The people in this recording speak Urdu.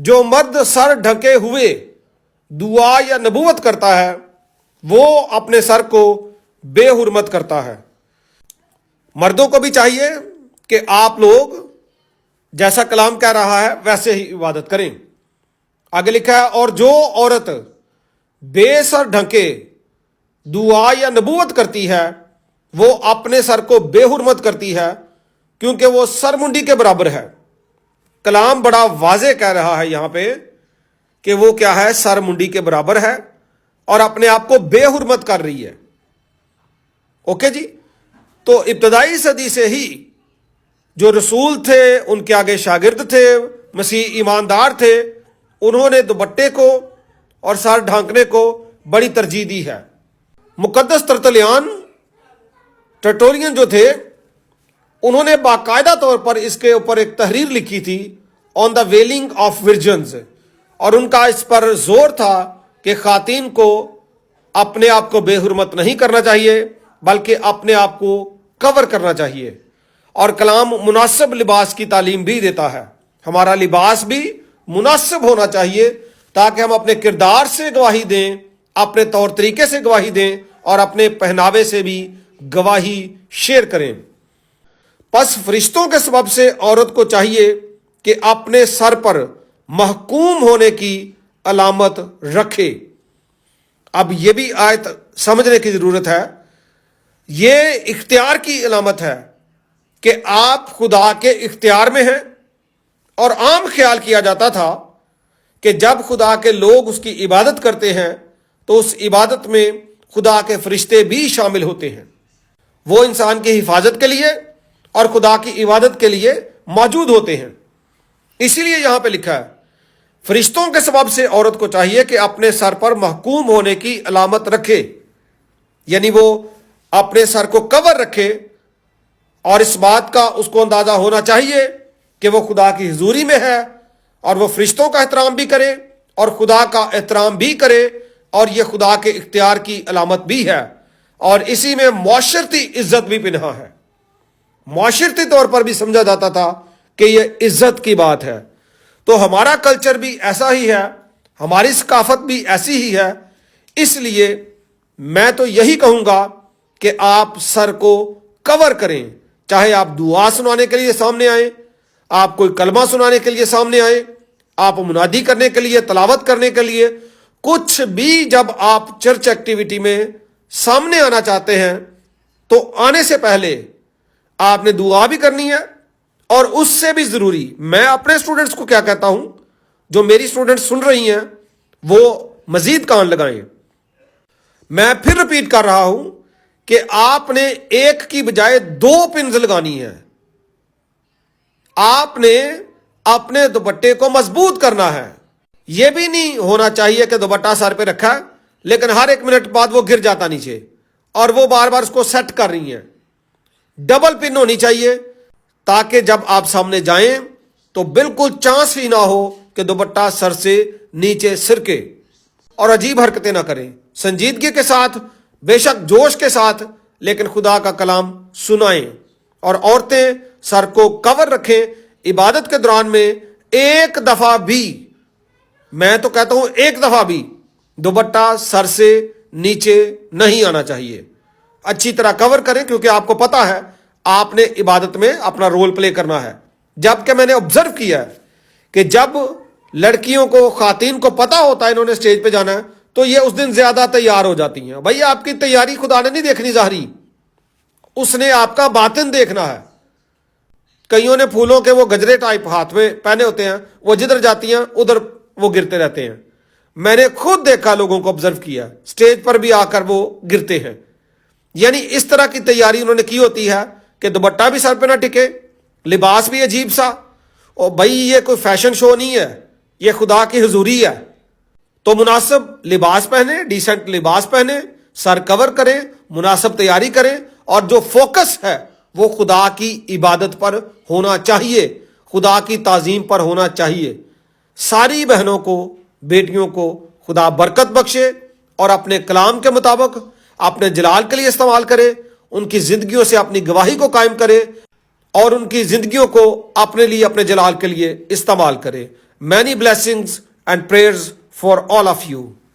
جو مرد سر ڈھکے ہوئے دعا یا نبوت کرتا ہے وہ اپنے سر کو بے حرمت کرتا ہے۔ مردوں کو بھی چاہیے کہ آپ لوگ جیسا کلام کہہ رہا ہے ویسے ہی عبادت کریں۔ آگے لکھا ہے اور جو عورت بے سر ڈھکے دعا یا نبوت کرتی ہے وہ اپنے سر کو بے حرمت کرتی ہے کیونکہ وہ سر منڈی کے برابر ہے۔ کلام بڑا واضح کہہ رہا ہے یہاں پہ کہ وہ کیا ہے، سر منڈی کے برابر ہے اور اپنے آپ کو بے حرمت کر رہی ہے۔ اوکے جی، تو ابتدائی صدی سے ہی جو رسول تھے، ان کے آگے شاگرد تھے، مسیح ایماندار تھے، انہوں نے دوپٹے کو اور سر ڈھانکنے کو بڑی ترجیح دی ہے۔ مقدس ٹرٹولین جو تھے انہوں نے باقاعدہ طور پر اس کے اوپر ایک تحریر لکھی تھی، آن دا ویلنگ آف ورجنز، اور ان کا اس پر زور تھا کہ خواتین کو اپنے آپ کو بے حرمت نہیں کرنا چاہیے بلکہ اپنے آپ کو کور کرنا چاہیے۔ اور کلام مناسب لباس کی تعلیم بھی دیتا ہے۔ ہمارا لباس بھی مناسب ہونا چاہیے تاکہ ہم اپنے کردار سے گواہی دیں، اپنے طور طریقے سے گواہی دیں اور اپنے پہناوے سے بھی گواہی شیئر کریں۔ پس فرشتوں کے سبب سے عورت کو چاہیے کہ اپنے سر پر محکوم ہونے کی علامت رکھے۔ اب یہ بھی آیت سمجھنے کی ضرورت ہے، یہ اختیار کی علامت ہے کہ آپ خدا کے اختیار میں ہیں، اور عام خیال کیا جاتا تھا کہ جب خدا کے لوگ اس کی عبادت کرتے ہیں تو اس عبادت میں خدا کے فرشتے بھی شامل ہوتے ہیں۔ وہ انسان کی حفاظت کے لیے اور خدا کی عبادت کے لیے موجود ہوتے ہیں۔ اسی لیے یہاں پہ لکھا ہے فرشتوں کے سبب سے عورت کو چاہیے کہ اپنے سر پر محکوم ہونے کی علامت رکھے، یعنی وہ اپنے سر کو کور رکھے، اور اس بات کا اس کو اندازہ ہونا چاہیے کہ وہ خدا کی حضوری میں ہے، اور وہ فرشتوں کا احترام بھی کرے اور خدا کا احترام بھی کرے، اور یہ خدا کے اختیار کی علامت بھی ہے، اور اسی میں معاشرتی عزت بھی پنہا ہے۔ معاشرتی طور پر بھی سمجھا جاتا تھا کہ یہ عزت کی بات ہے۔ تو ہمارا کلچر بھی ایسا ہی ہے، ہماری ثقافت بھی ایسی ہی ہے، اس لیے میں تو یہی کہوں گا کہ آپ سر کو کور کریں، چاہے آپ دعا سنانے کے لیے سامنے آئیں، آپ کوئی کلمہ سنانے کے لیے سامنے آئیں، آپ منادی کرنے کے لیے، تلاوت کرنے کے لیے، کچھ بھی جب آپ چرچ ایکٹیویٹی میں سامنے آنا چاہتے ہیں تو آنے سے پہلے آپ نے دعا بھی کرنی ہے، اور اس سے بھی ضروری میں اپنے اسٹوڈنٹس کو کیا کہتا ہوں، جو میری اسٹوڈنٹس سن رہی ہیں وہ مزید کان لگائیں۔ میں پھر رپیٹ کر رہا ہوں کہ آپ نے ایک کی بجائے 2 پنز لگانی ہے۔ آپ نے اپنے دوپٹے کو مضبوط کرنا ہے۔ یہ بھی نہیں ہونا چاہیے کہ دوپٹہ سر پہ رکھا ہے لیکن ہر 1 منٹ بعد وہ گر جاتا نیچے اور وہ بار بار اس کو سیٹ کر رہی ہیں۔ ڈبل پن ہونی چاہیے تاکہ جب آپ سامنے جائیں تو بالکل چانس ہی نہ ہو کہ دوپٹہ سر سے نیچے سرکے، اور عجیب حرکتیں نہ کریں، سنجیدگی کے ساتھ، بے شک جوش کے ساتھ، لیکن خدا کا کلام سنائیں۔ اور عورتیں سر کو کور رکھیں۔ عبادت کے دوران میں ایک دفعہ بھی، میں تو کہتا ہوں 1 دفعہ بھی دوپٹہ سر سے نیچے نہیں آنا چاہیے۔ اچھی طرح کور کریں کیونکہ آپ کو پتا ہے آپ نے عبادت میں اپنا رول پلے کرنا ہے۔ جبکہ میں نے آبزرو کیا ہے کہ جب لڑکیوں کو، خواتین کو پتا ہوتا ہے انہوں نے اسٹیج پہ جانا ہے تو یہ اس دن زیادہ تیار ہو جاتی ہیں۔ بھائی آپ کی تیاری خدا نے نہیں دیکھنی ظاہری، اس نے آپ کا باطن دیکھنا ہے۔ کئیوں نے پھولوں کے وہ گجرے ٹائپ ہاتھ میں پہنے ہوتے ہیں، وہ جدھر جاتی ہیں ادھر وہ گرتے رہتے ہیں۔ میں نے خود دیکھا، لوگوں کو آبزرو کیا، اسٹیج پر بھی آ کر وہ گرتے ہیں۔ یعنی اس طرح کی تیاری انہوں نے کی ہوتی ہے کہ دوپٹہ بھی سر پہ نہ ٹکے، لباس بھی عجیب سا، اور بھائی یہ کوئی فیشن شو نہیں ہے، یہ خدا کی حضوری ہے۔ تو مناسب لباس پہنے، ڈیسنٹ لباس پہنے، سر کور کریں، مناسب تیاری کریں، اور جو فوکس ہے وہ خدا کی عبادت پر ہونا چاہیے، خدا کی تعظیم پر ہونا چاہیے۔ ساری بہنوں کو، بیٹیوں کو خدا برکت بخشے اور اپنے کلام کے مطابق اپنے جلال کے لیے استعمال کرے، ان کی زندگیوں سے اپنی گواہی کو قائم کرے اور ان کی زندگیوں کو اپنے لیے، اپنے جلال کے لیے استعمال کرے۔ many blessings and prayers for all of you.